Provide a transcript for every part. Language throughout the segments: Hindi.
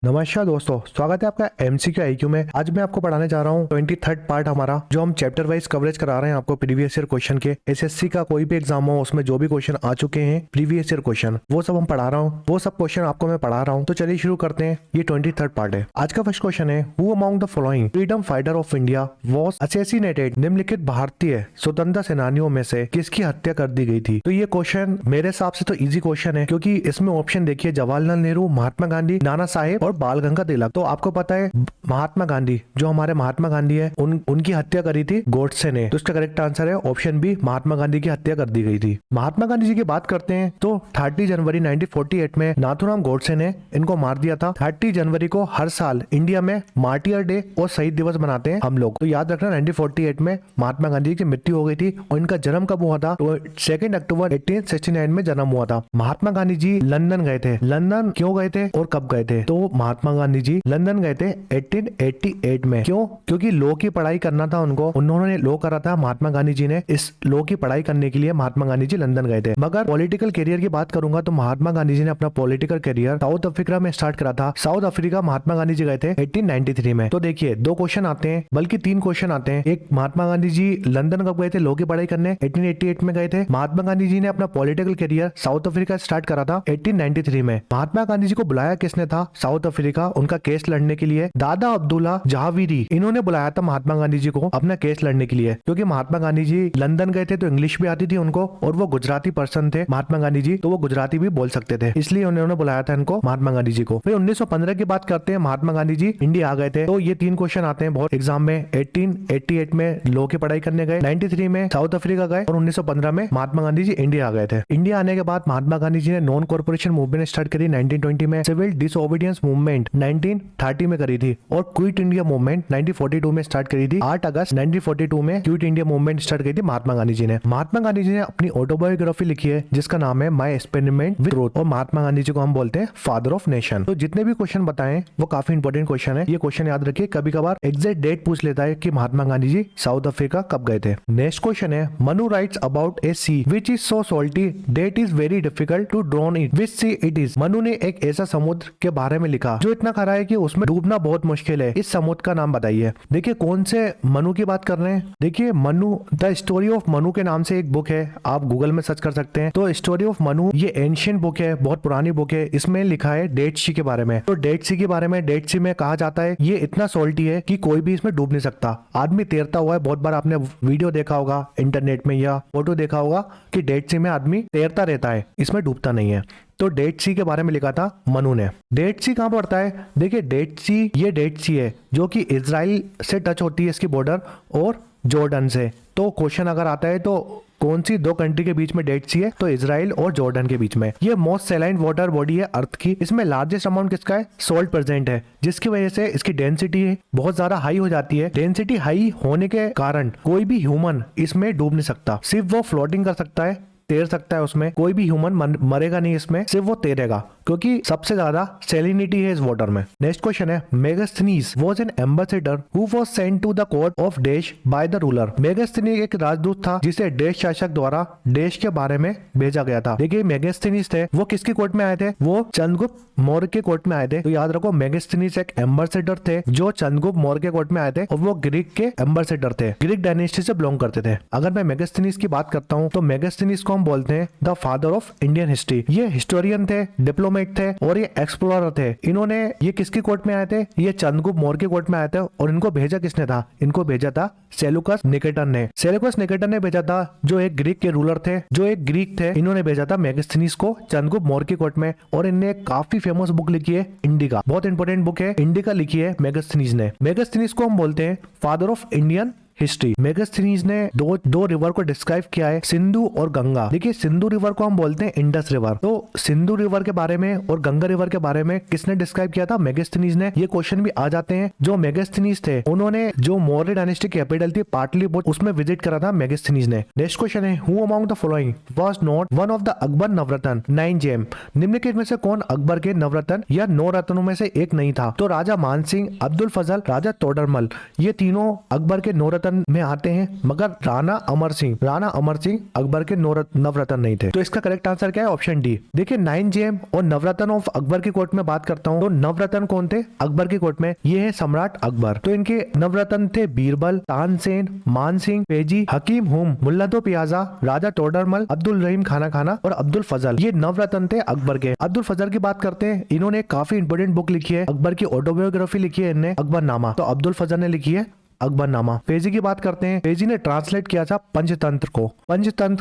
नमस्कार दोस्तों, स्वागत है आपका एमसीक्यू आईक्यू में। आज मैं आपको पढ़ाने जा रहा हूँ 23rd पार्ट हमारा, जो हम चैप्टर वाइज कवरेज करा रहे हैं आपको प्रीवियस ईयर क्वेश्चन के। एसएससी का कोई भी एग्जाम हो उसमें जो भी क्वेश्चन आ चुके हैं प्रीवियस ईयर क्वेश्चन, वो सब हम पढ़ा रहा हूँ, वो सब क्वेश्चन आपको मैं पढ़ा रहा हूँ। तो चलिए शुरू करते हैं। ये 23rd पार्ट है। आज का फर्स्ट क्वेश्चन है, who among the following freedom fighter of India was assassinated. निम्नलिखित भारतीय स्वतंत्रता सेनानियों में से किसकी हत्या कर दी गई थी। तो ये क्वेश्चन मेरे हिसाब से तो इजी क्वेश्चन है, क्योंकि इसमें ऑप्शन देखिए, जवाहरलाल नेहरू, महात्मा गांधी, नाना साहेब और बाल गंगाधर तिलक। तो आपको पता है महात्मा गांधी, जो हमारे महात्मा गांधी है, उनकी हत्या करी थी गोडसे ने। तो इसका करेक्ट आंसर है ऑप्शन बी, महात्मा गांधी की हत्या कर दी गई थी। महात्मा गांधी जी की बात करते हैं तो 30 जनवरी 1948 में नाथूराम गोडसे ने इनको मार दिया था। 30 जनवरी को हर साल इंडिया में मार्टियर डे और शहीद दिवस मनाते हैं हम लोग। तो याद रखना 1948 में महात्मा गांधी की मृत्यु हो गई थी। और इनका जन्म कब हुआ था? तो 2 अक्टूबर 1869 में जन्म हुआ था। महात्मा गांधी जी लंदन गए थे। लंदन क्यों गए थे और कब गए थे? तो महात्मा गांधी जी लंदन गए थे 1888 में। क्यों? क्योंकि लॉ की पढ़ाई करना था उनको। उन्होंने लॉ करा था महात्मा गांधी जी ने। इस लॉ की पढ़ाई करने के लिए महात्मा गांधी जी लंदन गए थे। मगर पॉलिटिकल करियर की बात करूंगा तो महात्मा गांधी जी ने अपना पॉलिटिकल करियर साउथ अफ्रीका में स्टार्ट करा था। साउथ अफ्रीका महात्मा गांधी जी गए थे 1893 में। तो देखिए 2 क्वेश्चन आते हैं, बल्कि 3 क्वेश्चन आते हैं। एक, महात्मा गांधी जी लंदन कब गए थे लॉ की पढ़ाई करने? 1888 में गए थे। महात्मा गांधी जी ने अपना political career south Africa start करा था 1893 में। महात्मा गांधी जी को बुलाया किसने था साउथ अफ्रीका उनका केस लड़ने के लिए? दादा अब्दुल्ला जहावीरी, इन्होंने बुलाया था महात्मा गांधी जी को अपना केस लड़ने के लिए। क्योंकि महात्मा गांधी जी लंदन गए थे तो इंग्लिश भी आती थी उनको, और वो गुजराती पर्सन थे महात्मा गांधी जी, तो वो गुजराती भी बोल सकते थे, इसलिए उन्होंने बुलाया था इनको, महात्मा गांधी जी को। फिर 1915 की बात करते हैं, महात्मा गांधी जी इंडिया आ गए थे। तो ये 3 क्वेश्चन आते हैं बहुत एग्जाम में। 1888 में लॉ की पढ़ाई करने गए, 93 में साउथ अफ्रीका गए, और 1915 में महात्मा गांधी जी इंडिया आ गए थे। इंडिया आने के बाद महात्मा गांधी जी ने नॉन कॉर्पोरेशन मूवमेंट स्टार्ट करी 1920 में, सिविल डिसओबीडियंस मूवमेंट 1930 में करी थी, और क्विट इंडिया मूवमेंट 1942 में स्टार्ट करी थी। 8 अगस्त 1942 में क्विट इंडिया मूवमेंट स्टार्ट करी थी महात्मा गांधी जी ने। महात्मा गांधी जी ने अपनी ऑटोबायोग्राफी लिखी है जिसका नाम है माय एक्सपेरिमेंट विद ट्रूथ, और महात्मा गांधी जी को हम बोलते हैं फादर ऑफ नेशन। तो जितने भी क्वेश्चन बताएं वो काफी इंपॉर्टेंट क्वेश्चन है। ये क्वेश्चन याद रखिए, कभी कभार एग्जैक्ट डेट पूछ लेता है कि महात्मा गांधी जी साउथ अफ्रीका कब गए थे। नेक्स्ट क्वेश्चन है, Manu writes about a sea which is so salty that is very difficult to drown it, which sea it is. Manu ने एक ऐसा समुद्र के बारे में लिखा जो इतना खरा है कि उसमें डूबना बहुत मुश्किल है। इस समुद्र का नाम बताइए। देखिए कौन से मनु की बात कर रहे हैं? देखिए Manu, the story of Manu के नाम से एक बुक है, आप गूगल में सर्च कर सकते हैं। तो स्टोरी ऑफ मनु ये एंशिएंट बुक है, बहुत पुरानी बुक है। इसमें लिखा है डेड सी के बारे में। तो डेड सी के बारे में, डेड सी में कहा जाता है ये इतना सॉल्टी है कि कोई भी इसमें डूब नहीं सकता। आदमी तैरता हुआ है, बहुत बार आपने वीडियो देखा होगा इंटरनेट में या फोटो देखा होगा कि डेड सी में आदमी तैरता रहता है, इसमें डूबता नहीं है। तो डेड सी के बारे में लिखा था मनु ने। डेड सी कहाँ पड़ता है? देखिए डेड सी, ये डेड सी है जो कि इजराइल से टच होती है इसकी बॉर्डर, और जॉर्डन से। तो क्वेश्चन अगर आता है तो कौन सी 2 कंट्री के बीच में डेड सी है? तो इजराइल और जॉर्डन के बीच में। ये मोस्ट सैलाइन वाटर बॉडी है अर्थ की। इसमें लार्जेस्ट अमाउंट किसका है? सॉल्ट प्रेजेंट है, जिसकी वजह से इसकी डेंसिटी बहुत ज्यादा हाई हो जाती है। डेंसिटी हाई होने के कारण कोई भी ह्यूमन इसमें डूब नहीं सकता, सिर्फ वो फ्लोटिंग कर सकता है, तैर सकता है। उसमें कोई भी ह्यूमन मरेगा नहीं, इसमें सिर्फ वो तैरेगा, क्योंकि सबसे ज्यादा सैलिनिटी है इस वाटर में। नेक्स्ट क्वेश्चन है, Megasthenes was an ambassador who was sent to the court of dash by the ruler. मेगास्थनी एक राजदूत था जिसे देश शासक द्वारा देश के बारे में भेजा गया था। देखिए मेगास्थनीज थे, वो किसकी कोर्ट में आए थे? वो चंद्रगुप्त मौर्य के कोर्ट में आए थे। तो याद रखो मेगास्थनीज एक एम्बेसडर थे जो चंद्रगुप्त मौर्य के कोर्ट में आए थे, और वो ग्रीक के एम्बेसडर थे, ग्रीक डायनेस्टी से बिलोंग करते थे। अगर मैं मेगास्थनीज की बात करता हूँ तो मेगास्थनीज को हम बोलते हैं the father of Indian history. ये हिस्टोरियन थे, डिप्लोमेट थे, और ये एक्सप्लोरर थे। इन्होंने, ये किसकी कोर्ट में आए थे? ये चंद्रगुप्त मौर्य के कोर्ट में आए थे। और इनको भेजा किसने था? इनको भेजा था सेलुकस निकेटर ने। सेलुकस निकेटर ने भेजा था, जो एक ग्रीक के रूलर थे, जो एक ग्रीक थे। इन्होंने भेजा था मेगास्थनीज को चंद्रगुप्त मौर्य की कोर्ट में। और इनने काफी फेमस बुक लिखी है, इंडिका, बहुत इंपॉर्टेंट बुक है, इंडिका लिखी है मेगास्थनीज ने। मेगास्थनीज को हम बोलते हैं father of Indian history. Megasthenes ने दो रिवर को डिस्क्राइब किया है, सिंधु और गंगा। देखिए सिंधु रिवर को हम बोलते हैं इंडस रिवर। तो सिंधु रिवर के बारे में और गंगा रिवर के बारे में किसने डिस्क्राइब किया था? मेगास्थनीज ने। ये क्वेश्चन भी आ जाते हैं। जो मेगास्थनीज थे उन्होंने जो मौर्य डायनेस्टी कैपिटल थी पाटलिपुत्र, उसमें विजिट करा था मेगास्थनीज ने। नेक्स्ट क्वेश्चन है, who among the following was not one of the Akbar Navratna 9 gem. निम्नलिखित में से कौन अकबर के नवरत्न या 9 रत्नों में से एक नहीं था? तो राजा मानसिंह, अब्दुल फजल, राजा तोडरमल, ये तीनों अकबर के 9 रत्न नवरत्न में आते हैं, मगर राणा अमर सिंह अकबर के नवरत्न नहीं थे। तो इसका करेक्ट आंसर क्या है? Option D. देखिए 9 जेम और नवरत्न ऑफ अकबर की कोर्ट में बात करता हूँ तो नवरत्न कौन थे अकबर की कोर्ट में? ये है सम्राट अकबर। तो इनके नवरत्न थे बीरबल, तानसेन, मानसिंह, पेजी, हकीम हुम, मुल्ला दो पियाजा, राजा टोडरमल, अब्दुल रहीम खाना और अब्दुल फजल। ये नवरत्न थे अकबर के। अब्दुल फजल की बात करते हैं, इन्होंने काफी इंपोर्टेंट बुक लिखी है, अकबर की ऑटोबायोग्राफी लिखी है इनने, अकबरनामा। तो अब्दुल फजल ने लिखी है अकबरनामा। फेजी की बात करते हैं, फेजी ने ट्रांसलेट किया था पंचतंत्र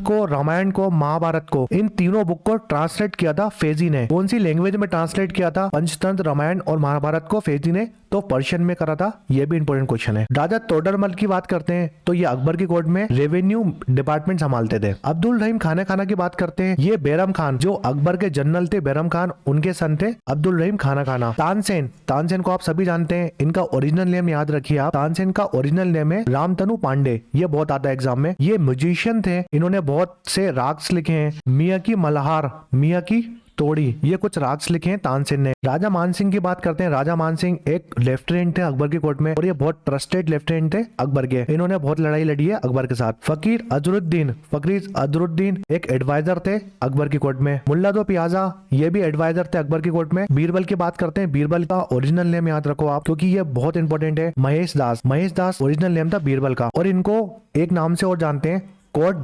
को, रामायण को, महाभारत को, इन तीनों बुक को ट्रांसलेट किया था फेजी ने। कौन सी लैंग्वेज में ट्रांसलेट किया था पंचतंत्र, रामायण और महाभारत को फेजी ने? तो पर्शियन में करा था। ये भी इंपोर्टेंट क्वेश्चन है। राजा तोडरमल की बात करते हैं तो ये अकबर की कोर्ट में रेवेन्यू डिपार्टमेंट संभालते थे। अब्दुल रहीम खाना की बात करते हैं, ये बैरम खान जो अकबर के जनरल थे, बैरम खान उनके सन थे अब्दुल रहीम खाना। तानसेन को आप सभी जानते हैं, इनका ओरिजिनल नेम याद रखिए आप। तानसेन का ओरिजिनल नेम है रामतनु पांडे। ये बहुत आता है एग्जाम में। ये म्यूजिशियन थे, इन्होंने बहुत से राग्स लिखे हैं, मियाँ की मल्हार, मियाँ की तोड़ी, ये कुछ राग्स लिखे हैं तानसेन ने। राजा मानसिंह की बात करते हैं, राजा मानसिंह एक लेफ्टिनेंट थे अकबर की कोर्ट में और ये बहुत ट्रस्टेड लेफ्टिनेंट थे अकबर के। इन्होंने बहुत लड़ाई लड़ी है अकबर के साथ। फकीर अजरुद्दीन एक एडवाइजर थे अकबर की कोर्ट में। मुल्ला दो पियाजा ये भी एडवाइजर थे अकबर की कोर्ट में। बीरबल की बात करते हैं, बीरबल का ओरिजिनल नेम याद रखो आप, क्योंकि ये बहुत इंपॉर्टेंट है। महेश दास ओरिजिनल नेम था बीरबल का, और इनको एक नाम से और जानते हैं, कोर्ट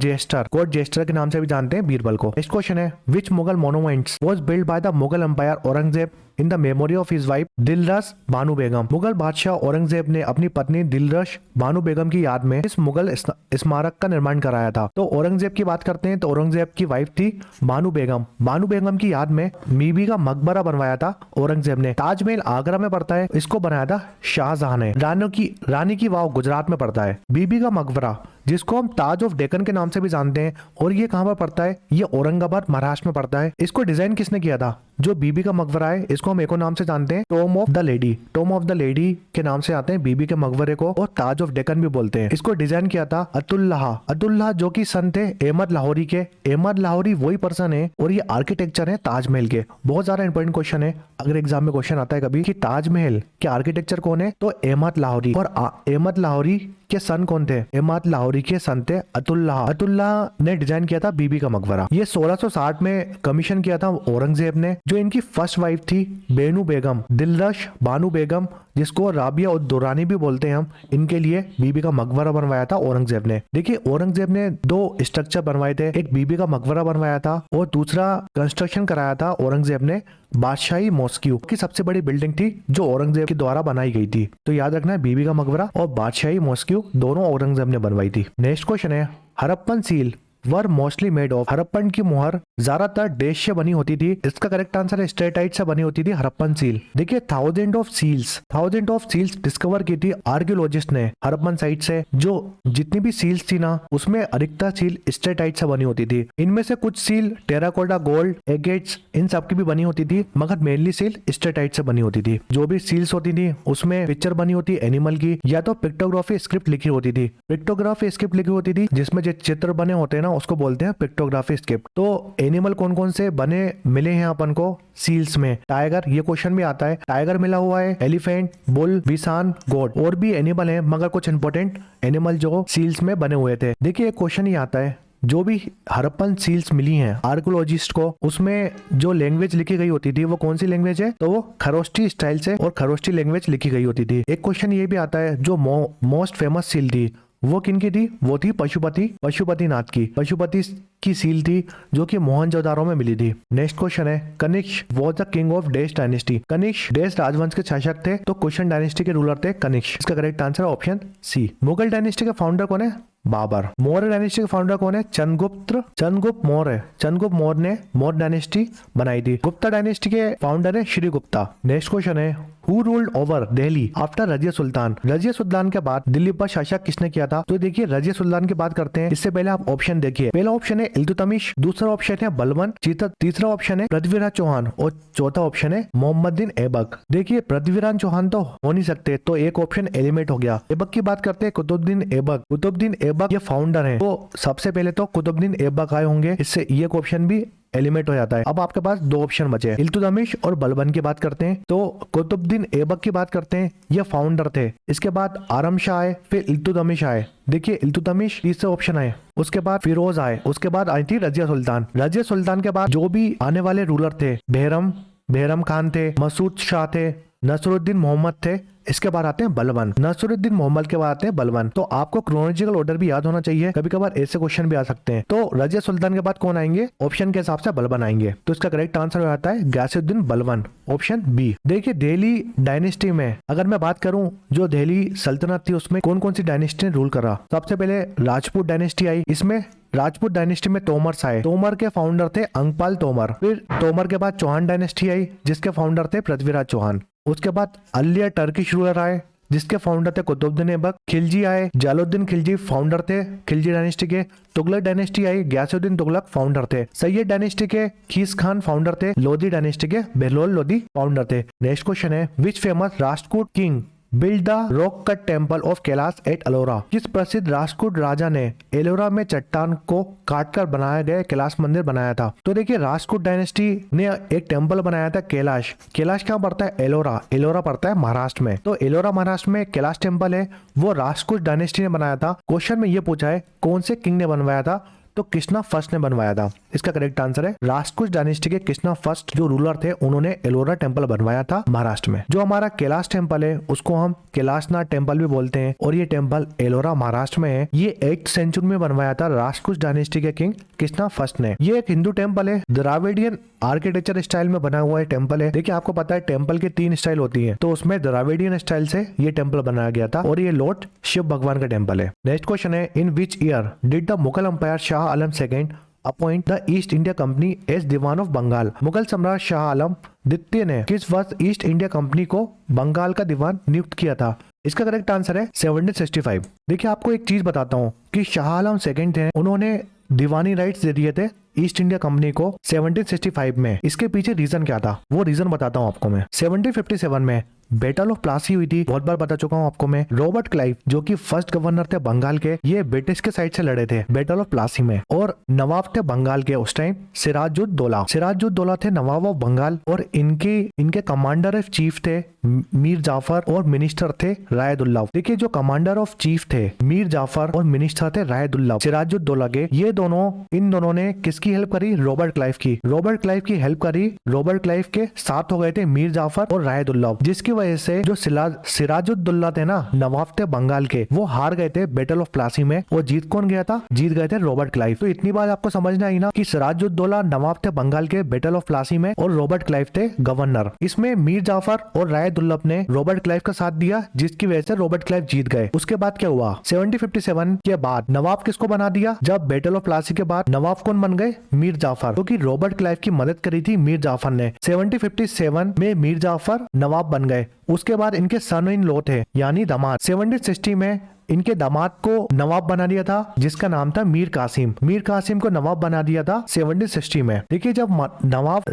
जेस्टर के नाम से भी जानते हैं बीरबल को। नेक्स्ट क्वेश्चन है, which Mughal monuments was build by the Mughal empire Aurangzeb in the memory of his wife Dilras Bano Begum? Mughal बादशाह औरंगजेब ने अपनी पत्नी दिलरस बानो बेगम की याद में इस मुगल स्मारक का निर्माण कराया था। तो औरंगजेब की बात करते हैं तो औरंगजेब की वाइफ थी बानो बेगम की याद में बीबी का मकबरा बनवाया था औरंगजेब ने। ताजमहल आगरा में पड़ता है, इसको बनाया था शाहजहां ने। रानी की वाव गुजरात में पड़ता है। बीबी का मकबरा जिसको हम ताज ऑफ डेक्कन के नाम से भी जानते हैं, और ये कहाँ पर पड़ता है? ये औरंगाबाद महाराष्ट्र में पड़ता है। इसको डिजाइन किसने किया था? जो बीबी का मकबरा है, इसको हम एक और नाम से जानते हैं, टॉम ऑफ द लेडी के नाम से आते हैं बीबी के मकबरे को, और ताज ऑफ डेक्कन भी बोलते हैं। इसको डिजाइन किया था अतुल्लाह जो कि सन थे अहमद लाहौरी के। अहमद लाहौरी वही पर्सन है और ये आर्किटेक्चर है ताजमहल के। बहुत ज्यादा इंपॉर्टेंट क्वेश्चन है, अगर एग्जाम में क्वेश्चन आता है कभी कि ताजमहल के आर्किटेक्चर कौन है, तो अहमद लाहौरी। और अहमद लाहौरी के सन कौन थे? अहमद लाहौरी के सन थे अतुल्लाह ने डिजाइन किया था बीबी का मकबरा। ये 1660 में कमीशन किया था औरंगजेब ने। जो इनकी फर्स्ट वाइफ थी बेनू बेगम, दिलरश बानो बेगम, जिसको राबिया उद दुरानी भी बोलते हैं हम, इनके लिए बीबी का मकबरा बनवाया था औरंगजेब ने। देखिए औरंगजेब ने 2 स्ट्रक्चर बनवाए थे, एक बीबी का मकबरा बनवाया था और दूसरा कंस्ट्रक्शन कराया था औरंगजेब ने बादशाही मॉस्क्यू की सबसे बड़ी बिल्डिंग थी जो औरंगजेब के द्वारा बनाई गई थी। तो याद रखना है, बीबी का मकबरा और बादशाही मॉस्क्यू दोनों औरंगजेब ने बनवाई थी। नेक्स्ट क्वेश्चन है, Harappan seal were mostly made of? Harappan की मुहर ज्यादातर देश से बनी होती थी। इसका करेक्ट आंसर है स्टेटाइट से बनी होती थी हड़प्पन सील। देखिए थाउजेंड ऑफ सील्स डिस्कवर की थी आर्कियोलॉजिस्ट ने हड़प्पन साइट से। जो जितनी भी सील्स थी ना, उसमें अधिकतर सील स्टेटाइट से बनी होती थी। इनमें से कुछ सील टेराकोटा, गोल्ड, एगेट्स इन सब की भी बनी होती थी, मगर मेनली सील स्टेटाइट से बनी होती थी। जो भी सील्स होती थी उसमें पिक्चर बनी होती एनिमल की, या तो पिक्टोग्राफी स्क्रिप्ट लिखी होती थी। पिक्टोग्राफी स्क्रिप्ट लिखी होती थी जिसमें जो चित्र बने होते हैं ना, उसको बोलते हैं पिक्टोग्राफी स्क्रिप्ट। तो एनिमल कौन कौन से बने मिले हैं अपन को सील्स में? टाइगर, ये क्वेश्चन भी आता है, टाइगर मिला हुआ है, एलिफेंट, बुल, विसान, गोट, और भी एनिमल है, मगर कुछ इंपॉर्टेंट एनिमल जो सील्स में बने हुए थे। देखिए एक क्वेश्चन ही आता है, जो भी हड़प्पन सील्स मिली हैं आर्कियोलॉजिस्ट को, उसमें जो लैंग्वेज लिखी गई होती थी वो कौन सी लैंग्वेज है? तो वो खरोष्टी स्टाइल से और खरोष्टी लैंग्वेज लिखी गई होती थी। एक क्वेश्चन ये भी आता है, जो मोस्ट फेमस सील थी वो किनकी थी? वो थी पशुपतिनाथ की। पशुपति की सील थी जो कि मोहनजोदारो में मिली थी। नेक्स्ट क्वेश्चन है, Kanishka was the king of dash dynasty? Kanishka dash राजवंश के शासक थे, तो कुशन डायनेस्टी के रूलर थे कनिष्क। इसका करेक्ट आंसर है ऑप्शन सी। मुगल डायनेस्टी के फाउंडर कौन है? बाबर। मौर्य डायनेस्टी के फाउंडर कौन है? चंद्रगुप्त मौर्य ने मौर्य डायनेस्टी बनाई थी। गुप्ता डायनेस्टी के फाउंडर है श्री गुप्ता। नेक्स्ट क्वेश्चन है, who ruled over Delhi after Razia Sultan? Razia Sultan के बाद दिल्ली पर शासक किसने किया था? तो देखिए रजिया सुल्तान की बात करते हैं, इससे पहले आप ऑप्शन देखिए। पहला ऑप्शन है इल्तुतमिश, दूसरा ऑप्शन है बलबन, तीसरा ऑप्शन है पृथ्वीराज चौहान और चौथा ऑप्शन है मोहम्मदीन ऐबक। देखिए पृथ्वीराज चौहान तो हो नहीं सकते, तो एक ऑप्शन एलिमिनेट हो गया। ऐबक की बात करते हैं, कुतुबुद्दीन ऐबक ये फाउंडर है, तो सबसे पहले तो कुतुबुद्दीन ऐबक आए होंगे, इससे ये ऑप्शन भी एलिमिनेट हो जाता है। अब आपके पास दो ऑप्शन बचे हैं, इल्तुतमिश और बलबन की बात करते हैं। तो कुतुबुद्दीन ऐबक की बात करते हैं, ये फाउंडर थे। इसके बाद आरम शाह आए, फिर इल्तुतमिश आए। देखिए इल्तुतमिश तीसरे ऑप्शन आए, उसके बाद फिरोज आए, उसके बाद आई थी रजिया सुल्तान। रजिया सुल्तान के बाद जो भी आने वाले रूलर थे, बेहरम खान थे, मसूद शाह थे, नसरुद्दीन मोहम्मद थे। इसके बाद आते हैं बलबन। नसरुद्दीन मोहम्मद के बाद आते हैं बलबन। तो आपको क्रोनोलॉजिकल ऑर्डर भी याद होना चाहिए, कभी कभार ऐसे क्वेश्चन भी आ सकते हैं। तो रजिया सुल्तान के बाद कौन आएंगे? ऑप्शन के हिसाब से बलबन आएंगे। तो इसका करेक्ट आंसर हो जाता है गयासुद्दीन बलबन, ऑप्शन बी। देखिए दिल्ली डायनेस्टी में अगर मैं बात करूं, जो दिल्ली सल्तनत थी उसमें कौन कौन सी डायनेस्टी ने रूल करा? सबसे पहले राजपूत डायनेस्टी आई। इसमें राजपूत डायनेस्टी में तोमर आए। तोमर के फाउंडर थे अंगपाल तोमर। फिर तोमर के बाद चौहान डायनेस्टी आई, जिसके फाउंडर थे पृथ्वीराज चौहान। उसके बाद अलिया टर्किश रूलर आए, जिसके फाउंडर थे कुतुबुद्दीन ऐबक। खिलजी आए, जलालुद्दीन खिलजी फाउंडर थे खिलजी डायनेस्टी के। तुगलक डायनेस्टी आई, गयासुद्दीन तुगलक फाउंडर थे। सैयद डायनेस्टी के खीस खान फाउंडर थे। लोधी डायनेस्टी के बेहलोल लोधी फाउंडर थे। नेक्स्ट क्वेश्चन है, which famous Rajput king build the rock cut temple of Kailash at Ellora? किस प्रसिद्ध राजपूत राजा ने एलोरा में चट्टान को काटकर बनाया गया कैलाश मंदिर बनाया था? तो देखिए राजपूत डायनेस्टी ने एक टेम्पल बनाया था कैलाश। कैलाश कहाँ पड़ता है? एलोरा। एलोरा पड़ता है महाराष्ट्र में। तो एलोरा महाराष्ट्र में कैलाश टेम्पल है, वो राजपूत डायनेस्टी ने बनाया था। क्वेश्चन में ये पूछा है कौन से किंग ने बनवाया था? तो कृष्णा फर्स्ट ने बनवाया था। इसका करेक्ट आंसर है राजपूत डायनेस्टी के कृष्णा फर्स्ट जो रूलर थे, उन्होंने एलोरा टेम्पल बनवाया था महाराष्ट्र में। जो हमारा कैलाश टेम्पल है उसको हम कैलाशनाथ टेम्पल भी बोलते हैं, और ये टेम्पल एलोरा महाराष्ट्र में है। ये 8th सेंचुरी में बनवाया था राजपूत डायनेस्टी के किंग कृष्णा फर्स्ट ने। ये एक हिंदू टेम्पल है, द्राविडियन आर्किटेक्चर स्टाइल में बना हुआ है टेम्पल है। देखिए आपको पता है टेम्पल की 3 स्टाइल होती है, तो उसमें द्राविडियन स्टाइल से ये टेम्पल बनाया गया था, और ये लॉर्ड शिव भगवान का टेम्पल है। नेक्स्ट क्वेश्चन है, in which year did the Mughal empire Shah Alam second appoint the East India Company as Diwan of Bengal? Mughal सम्राट शाह आलम द्वितीय ने किस वर्ष ईस्ट इंडिया कंपनी को बंगाल का दीवान नियुक्त किया था? इसका करेक्ट आंसर है 1765। देखिए आपको एक चीज बताता हूँ कि शाह आलम सेकंड थे, उन्होंने दीवानी राइट्स दे दिए थे ईस्ट इंडिया कंपनी को 1765 में। इसके पीछे रीजन क्या था वो रीजन बताता हूँ आपको मैं। 1757 में बैटल ऑफ प्लासी हुई थी, बहुत बार बता चुका हूँ आपको मैं। रॉबर्ट क्लाइव जो कि फर्स्ट गवर्नर थे बंगाल के, ये ब्रिटिश के साइड से लड़े थे बैटल ऑफ प्लासी में। और नवाब थे बंगाल के उस टाइम सिराजुद्दौला। सिराजुद्दौला थे नवाब ऑफ बंगाल, और इनके कमांडर ऑफ चीफ थे मीर जाफर, और मिनिस्टर थे रायदुल्ला। देखिए जो कमांडर ऑफ चीफ थे मीर जाफर और मिनिस्टर थे रायदुल्ला सिराजुद्दौला के, ये इन दोनों ने किसकी हेल्प करी? रॉबर्ट क्लाइव की। रॉबर्ट क्लाइव की हेल्प करी। रॉबर्ट क्लाइव के साथ हो गए थे मीर जाफर और रायदुल्ला, जिसकी वजह से जो सिराजुद्दौला थे ना, नवाब थे बंगाल के, वो हार गए थे बैटल ऑफ प्लासी में। और जीत कौन गया था? जीत गए थे रॉबर्ट क्लाइव। तो इतनी बात आपको समझना ही ना कि सिराजुद्दौला नवाब थे बंगाल के बैटल ऑफ प्लासी में, और रॉबर्ट क्लाइव थे गवर्नर। इसमें मीर जाफर और रायदुल्ला ने रॉबर्ट क्लाइव का साथ दिया, जिसकी वजह से रॉबर्ट क्लाइव जीत गए। उसके बाद क्या हुआ? 1757 के बाद नवाब किसको बना दिया? जब बैटल ऑफ प्लासी के बाद नवाब कौन बन गए? मीर जाफर, क्योंकि रॉबर्ट क्लाइव की मदद करी थी मीर जाफर ने। 1757 में मीर जाफर नवाब बन गए। उसके बाद इनके सन इन लॉ थे, यानी दामाद। 1760 में इनके दामाद को नवाब बना दिया था, जिसका नाम था मीर कासिम। मीर कासिम को नवाब बना दिया था 1760 में। देखिए जब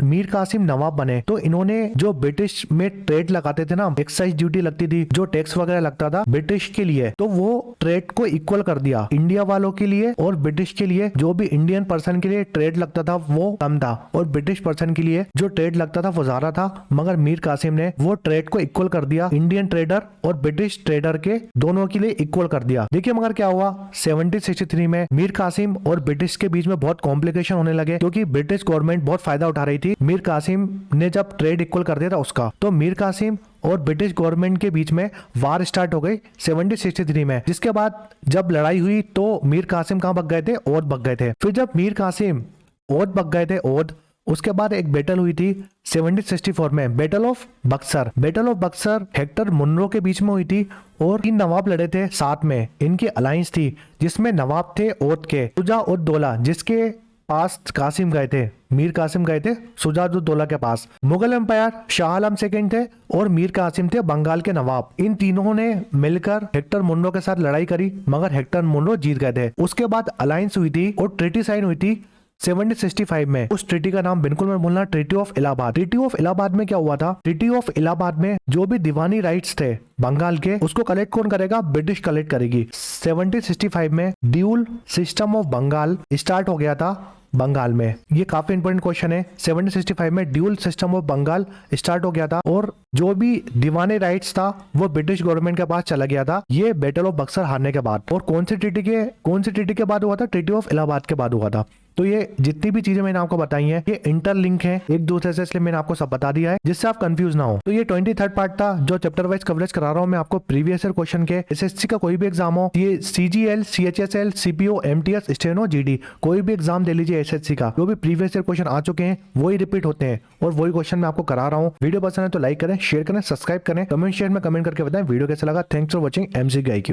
मीर कासिम नवाब बने, तो इन्होंने जो ब्रिटिश में ट्रेड लगाते थे ना, एक्साइज ड्यूटी लगती थी, जो टैक्स वगैरह लगता था ब्रिटिश के लिए, तो वो ट्रेड को इक्वल कर दिया। इंडिया वालों के लिए और ब्रिटिश के लिए जो भी इंडियन पर्सन के लिए ट्रेड लगता था वो कम था, और ब्रिटिश पर्सन के लिए जो ट्रेड लगता था वो ज्यादा था। मगर मीर कासिम ने वो ट्रेड को इक्वल कर दिया, इंडियन ट्रेडर और ब्रिटिश ट्रेडर के दोनों के लिए इक्वल कर दिया। देखिए मगर क्या हुआ? 1763 में मीर कासिम और ब्रिटिश के बीच में बहुत कॉम्प्लिकेशन होने लगे, क्योंकि ब्रिटिश गवर्नमेंट बहुत फायदा उठा रही थी मीर कासिम ने जब ट्रेड इक्वल कर दिया था उसका। तो मीर कासिम और ब्रिटिश गवर्नमेंट के बीच में वार स्टार्ट हो गई 1763 में। जिसके बाद जब लड़ाई हुई तो मीर कासिम कहां भाग गए थे? ओध भाग गए थे। फिर जब मीर कासिम ओध भाग गए थे ओध, उसके बाद एक बैटल हुई थी 1764 में, battle of Buxar. Battle of Buxar Hector Munro के बीच में हुई थी, और 3 नवाब लड़े थे साथ में। इनकी अलायंस थी, जिसमें नवाब थे ओध के शुजा-उद-दौला, जिसके पास कासिम गए थे, मीर कासिम गए थे शुजा-उद-दौला के पास। मुगल एम्पायर शाह आलम सेकंड थे, और मीर कासिम थे बंगाल के नवाब। इन तीनों ने मिलकर हेक्टर मुनरो के साथ लड़ाई करी, मगर हेक्टर मुनरो जीत गए थे। उसके बाद अलायंस हुई थी और ट्रीटी साइन हुई थी 1765 में। उस ट्रीटी का नाम बिल्कुल मत भूलना, treaty of Allahabad. Treaty of Allahabad में क्या हुआ था? ट्रीटी ऑफ इलाहाबाद में जो भी दीवानी राइट्स थे बंगाल के, उसको कलेक्ट कौन करेगा? ब्रिटिश कलेक्ट करेगी। 1765 में dual system of Bengal start हो गया था, बंगाल में। ये काफी इंपॉर्टेंट क्वेश्चन है। 1765 में dual system of Bengal start हो गया था और जो भी दीवानी राइट्स था वो ब्रिटिश गवर्नमेंट के पास चला गया था, ये बैटल ऑफ बक्सर हारने के बाद। और कौन सी ट्रीटी के बाद हुआ था? ट्रीटी ऑफ इलाहाबाद के बाद हुआ था। तो ये जितनी भी चीजें मैंने आपको बताई हैं ये इंटरलिंक है एक दूसरे से, इसलिए मैंने आपको सब बता दिया है जिससे आप कंफ्यूज ना हो। तो ये 23rd पार्ट था जो चैप्टर वाइज कवरेज करा रहा हूँ मैं आपको प्रीवियस ईयर क्वेश्चन के। एसएससी का कोई भी एग्जाम हो, ये CGL, CHSL, CPO, MTS, steno, GD, कोई भी एग्जाम दे लीजिए एसएससी का, जो भी प्रीवियस ईयर क्वेश्चन आ चुके हैं वही रिपीट होते हैं और वही क्वेश्चन मैं आपको करा रहा हूँ। वीडियो पसंद है तो लाइक करें, शेयर करें, सब्सक्राइब करें, कमेंट शेयर में कमेंट करके बताएं वीडियो कैसा लगा। Thanks for watching MCQ IQ।